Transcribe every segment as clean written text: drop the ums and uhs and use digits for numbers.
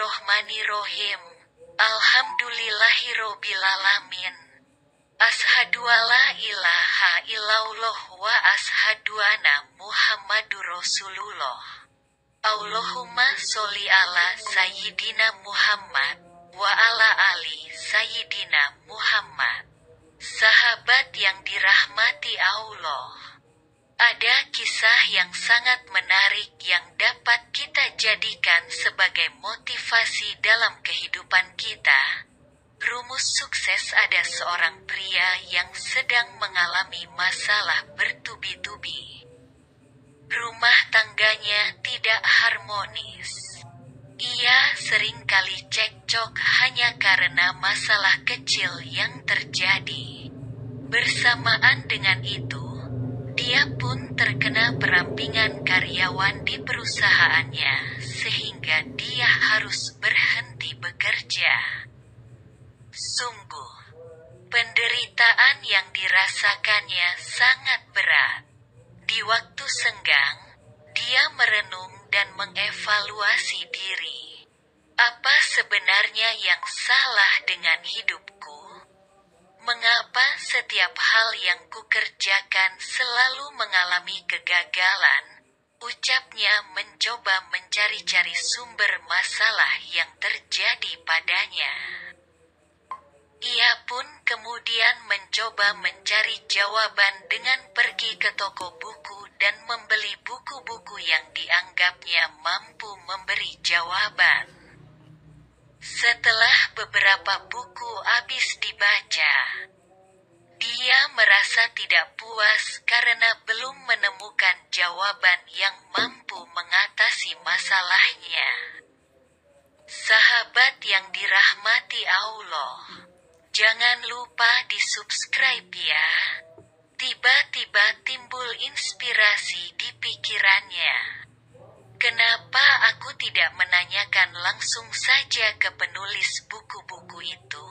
Bismillahirrohmanirrohim. Alhamdulillahirobbilalamin. Ashadu alla ilaha illallah wa ashadu anna Muhammadur Rasulullah. Allahumma sholli ala Sayyidina Muhammad wa ala ali Sayyidina Muhammad. Sahabat yang dirahmati Allah. Ada kisah yang sangat menarik yang dapat kita jadikan sebagai motivasi dalam kehidupan kita. Rumus sukses: ada seorang pria yang sedang mengalami masalah bertubi-tubi. Rumah tangganya tidak harmonis. Ia seringkali cekcok hanya karena masalah kecil yang terjadi. Bersamaan dengan itu, dia pun terkena perampingan karyawan di perusahaannya, sehingga dia harus berhenti bekerja. Sungguh, penderitaan yang dirasakannya sangat berat. Di waktu senggang, dia merenung dan mengevaluasi diri. Apa sebenarnya yang salah dengan hidupku? Mengapa setiap hal yang kukerjakan selalu mengalami kegagalan? Ucapnya mencoba mencari-cari sumber masalah yang terjadi padanya. Ia pun kemudian mencoba mencari jawaban dengan pergi ke toko buku dan membeli buku-buku yang dianggapnya mampu memberi jawaban. Setelah beberapa buku habis dibaca, dia merasa tidak puas karena belum menemukan jawaban yang mampu mengatasi masalahnya. Sahabat yang dirahmati Allah, jangan lupa di-subscribe ya. Tiba-tiba timbul inspirasi di pikirannya. Kenapa aku tidak menanyakan langsung saja ke penulis buku-buku itu?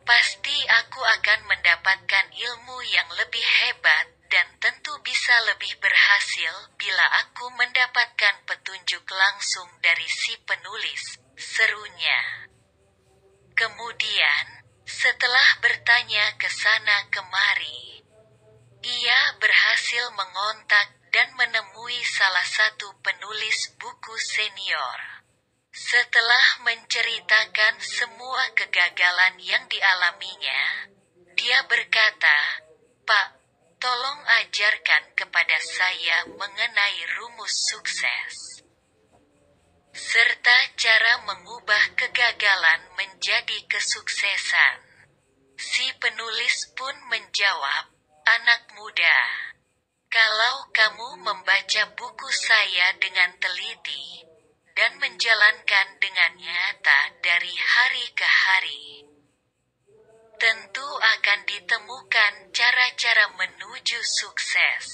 Pasti aku akan mendapatkan ilmu yang lebih hebat dan tentu bisa lebih berhasil bila aku mendapatkan petunjuk langsung dari si penulis, serunya. Kemudian, setelah bertanya ke sana kemari, ia berhasil mengontak dan menemui salah satu penulis buku senior. Setelah menceritakan semua kegagalan yang dialaminya, dia berkata, "Pak, tolong ajarkan kepada saya mengenai rumus sukses, serta cara mengubah kegagalan menjadi kesuksesan." Si penulis pun menjawab, "Anak muda, kalau kamu membaca buku saya dengan teliti, dan menjalankan dengan nyata dari hari ke hari, tentu akan ditemukan cara-cara menuju sukses.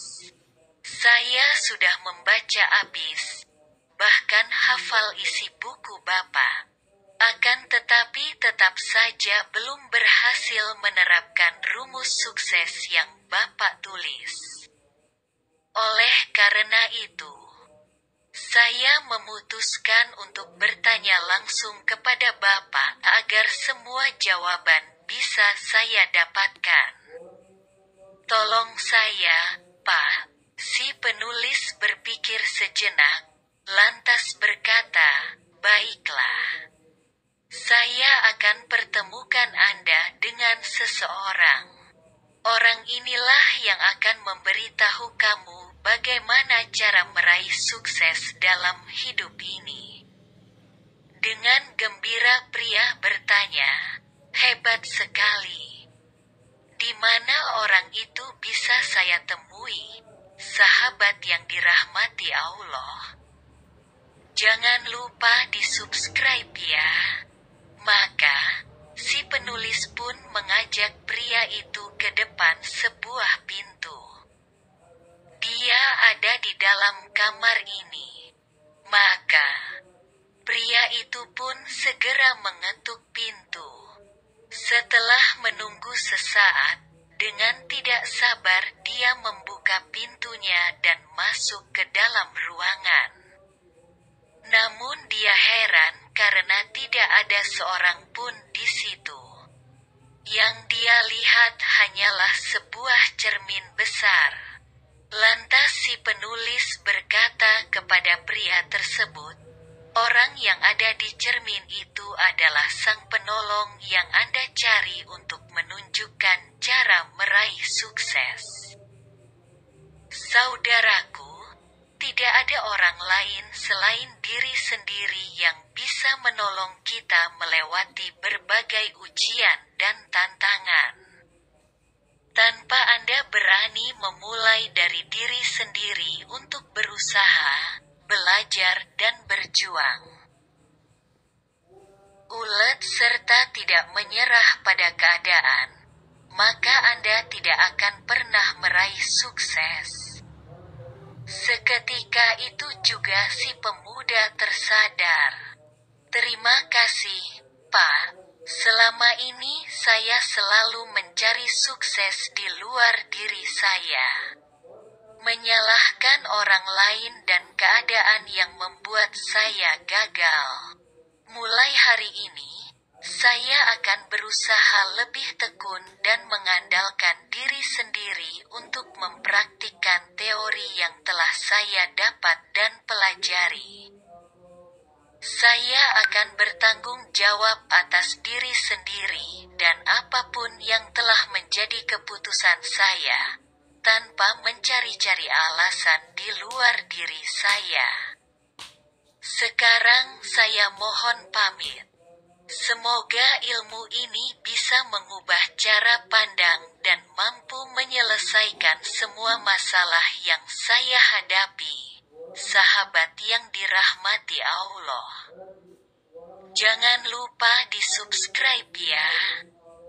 Saya sudah membaca habis, bahkan hafal isi buku Bapak. Akan tetapi tetap saja belum berhasil menerapkan rumus sukses yang Bapak tulis. Oleh karena itu, saya memutuskan untuk bertanya langsung kepada Bapak agar semua jawaban bisa saya dapatkan. Tolong saya, Pak." Si penulis berpikir sejenak, lantas berkata, "Baiklah. Saya akan pertemukan Anda dengan seseorang. Orang inilah yang akan memberitahu kamu bagaimana cara meraih sukses dalam hidup ini." Dengan gembira pria bertanya, "Hebat sekali. Di mana orang itu bisa saya temui?" Sahabat yang dirahmati Allah, jangan lupa di-subscribe ya. Maka, si penulis pun mengajak pria itu ke depan sebuah pintu. Dia ada di dalam kamar ini. Maka, pria itu pun segera mengetuk pintu. Setelah menunggu sesaat, dengan tidak sabar dia membuka pintunya dan masuk ke dalam ruangan. Namun dia heran karena seorang pun di situ. Yang dia lihat hanyalah sebuah cermin besar. Lantas si penulis berkata kepada pria tersebut, "Orang yang ada di cermin itu adalah sang penolong yang Anda cari untuk menunjukkan cara meraih sukses." Saudaraku, tidak ada orang lain selain diri sendiri yang bisa menolong kita melewati berbagai ujian dan tantangan. Tanpa Anda berani memulai dari diri sendiri untuk berusaha, belajar dan berjuang, ulet serta tidak menyerah pada keadaan, maka Anda tidak akan pernah meraih sukses. Seketika itu juga si pemuda tersadar. "Terima kasih, Pak. Selama ini saya selalu mencari sukses di luar diri saya. Menyalahkan orang lain dan keadaan yang membuat saya gagal. Mulai hari ini, saya akan berusaha lebih tekun dan mengandalkan diri sendiri untuk mempraktikkan teori yang telah saya dapat dan pelajari. Saya akan bertanggung jawab atas diri sendiri dan apapun yang telah menjadi keputusan saya, tanpa mencari-cari alasan di luar diri saya. Sekarang saya mohon pamit. Semoga ilmu ini bisa mengubah cara pandang dan mampu menyelesaikan semua masalah yang saya hadapi. Sahabat yang dirahmati Allah. Jangan lupa di-subscribe ya.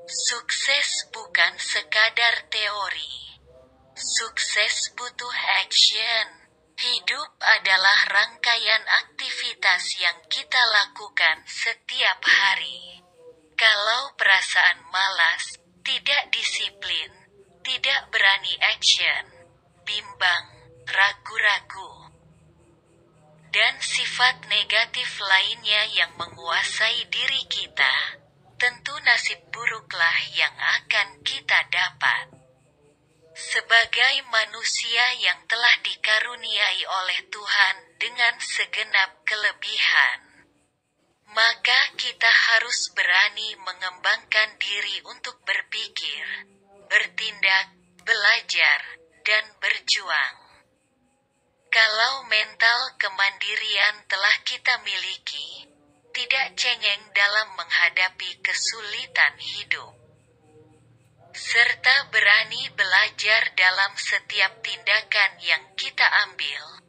Sukses bukan sekadar teori. Sukses butuh action. Hidup adalah rangkaian aktivitas yang kita lakukan setiap hari. Kalau perasaan malas, tidak disiplin, tidak berani action, bimbang, ragu-ragu, dan sifat negatif lainnya yang menguasai diri kita, tentu nasib buruklah yang akan kita dapat. Sebagai manusia yang telah dikaruniai oleh Tuhan dengan segenap kelebihan, maka kita harus berani mengembangkan diri untuk berpikir, bertindak, belajar, dan berjuang. Kalau mental kemandirian telah kita miliki, tidak cengeng dalam menghadapi kesulitan hidup, serta berani belajar dalam setiap tindakan yang kita ambil,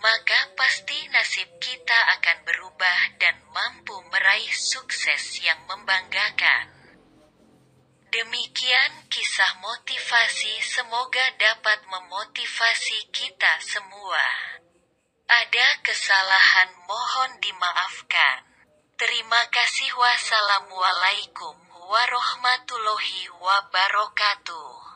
maka pasti nasib kita akan berubah dan mampu meraih sukses yang membanggakan. Demikian kisah motivasi, semoga dapat memotivasi kita semua. Ada kesalahan mohon dimaafkan. Terima kasih. Wassalamualaikum warahmatullahi wabarakatuh.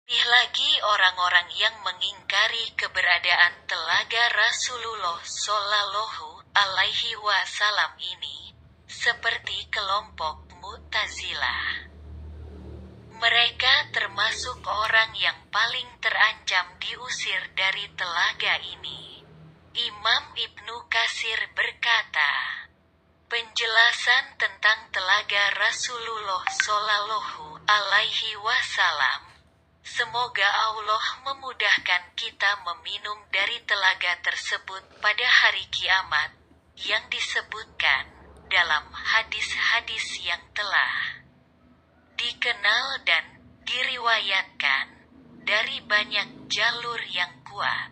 Lagi orang-orang yang mengingkari keberadaan telaga Rasulullah Shallallahu Alaihi Wasallam ini, seperti kelompok Mu'tazilah. Mereka termasuk orang yang paling terancam diusir dari telaga ini. Imam Ibnu Katsir berkata, penjelasan tentang telaga Rasulullah Shallallahu Alaihi Wasallam. Semoga Allah memudahkan kita meminum dari telaga tersebut pada hari kiamat, yang disebutkan dalam hadis-hadis yang telah dikenal dan diriwayatkan dari banyak jalur yang kuat.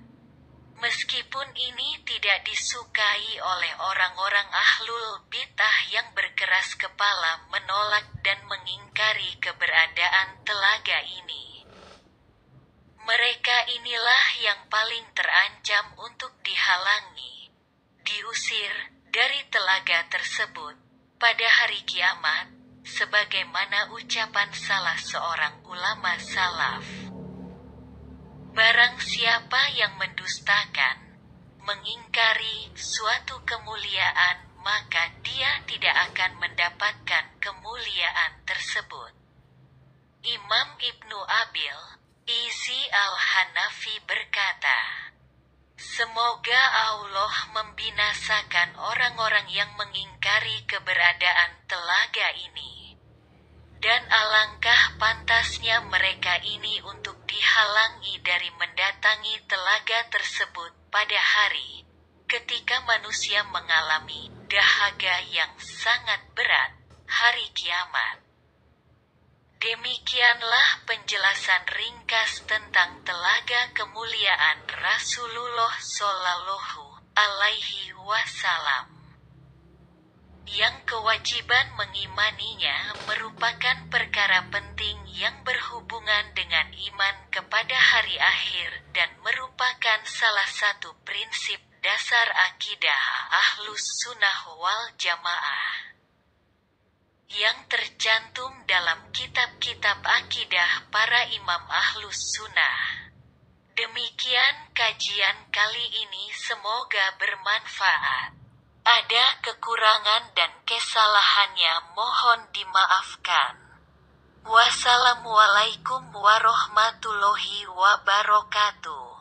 Meskipun ini tidak disukai oleh orang-orang ahlul bid'ah yang berkeras kepala menolak dan mengingkari keberadaan telaga ini. Mereka inilah yang paling terancam untuk dihalangi, diusir dari telaga tersebut pada hari kiamat, sebagaimana ucapan salah seorang ulama salaf. Barang siapa yang mendustakan, mengingkari suatu kemuliaan, maka dia tidak akan mendapatkan kemuliaan tersebut. Imam Ibnu Abil Izi al-Hanafi berkata, semoga Allah membinasakan orang-orang yang mengingkari keberadaan telaga ini. Dan alangkah pantasnya mereka ini untuk dihalangi dari mendatangi telaga tersebut pada hari ketika manusia mengalami dahaga yang sangat berat, hari kiamat. Demikianlah penjelasan ringkas tentang telaga kemuliaan Rasulullah Shallallahu Alaihi Wasallam, yang kewajiban mengimaninya merupakan perkara penting yang berhubungan dengan iman kepada hari akhir dan merupakan salah satu prinsip dasar akidah Ahlus Sunnah wal Jamaah yang tercantum dalam kitab-kitab akidah para imam Ahlus Sunnah. Demikian kajian kali ini, semoga bermanfaat. Ada kekurangan dan kesalahannya mohon dimaafkan. Wassalamualaikum warahmatullahi wabarakatuh.